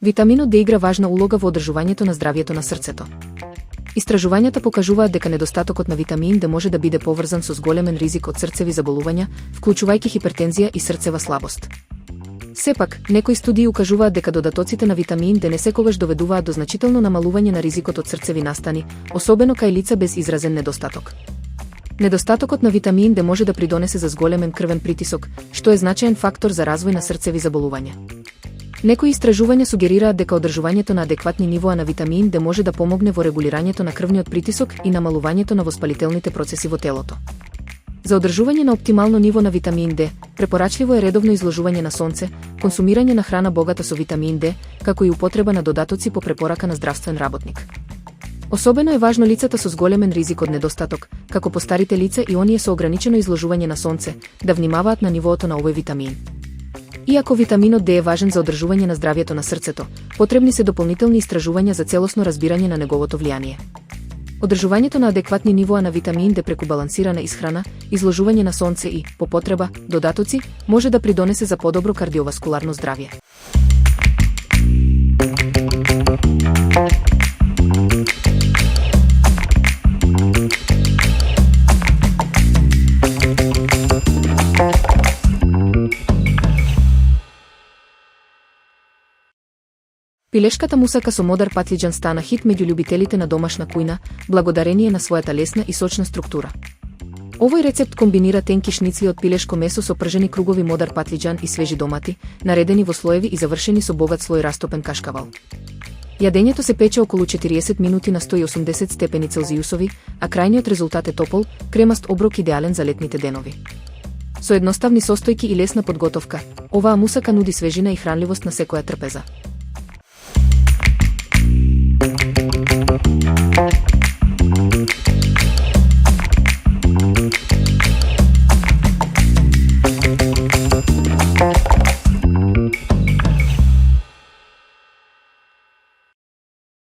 Витаминот Д игра важна улога во одржувањето на здравјето на срцето. Истражувањата покажуваат дека недостатокот на витамин Д може да биде поврзан со зголемен ризик од срцеви заболувања, вклучувајќи хипертензија и срцева слабост. Сепак, некои студии укажуваат дека додатоците на витамин Д не секогаш доведуваат до значително намалување на ризикот од срцеви настани, особено кај лица без изразен недостаток. Недостатокот на витамин Д може да придонесе за зголемен крвен притисок, што е значаен фактор за развој на срцеви заболувања. Некои истражувања сугерираат дека одржувањето на адекватни нивоа на витамин Д може да помогне во регулирањето на крвниот притисок и намалувањето на воспалителните процеси во телото. За одржување на оптимално ниво на витамин Д, препорачливо е редовно изложување на сонце, консумирање на храна богата со витамин Д, како и употреба на додатоци по препорака на здравствен работник. Особено е важно лицата со зголемен ризик од недостаток, како постарите лица и оние со ограничено изложување на сонце, да внимаваат на нивоото на овој витамин. Иако витаминот Д е важен за одржување на здравјето на срцето, потребни се дополнителни истражувања за целосно разбирање на неговото влијание. Одржувањето на адекватни нивоа на витамин Д преку балансирана исхрана, изложување на сонце и, по потреба, додатоци, може да придонесе за подобро кардиоваскуларно здравје. Пилешката мусака со модар патлиџан стана хит меѓу љубителите на домашна кујна, благодарение на својата лесна и сочна структура. Овој рецепт комбинира тенки шницли од пилешко месо со пржени кругови модар патлиџан и свежи домати, наредени во слоеви и завршени со богат слој растопен кашкавал. Јадењето се пече околу 40 минути на 180 степени целзиусови, а крајниот резултат е топол, кремаст оброк идеален за летните денови. Со едноставни состојки и лесна подготовка, оваа мусака нуди свежина и хранливост на секоја трпеза.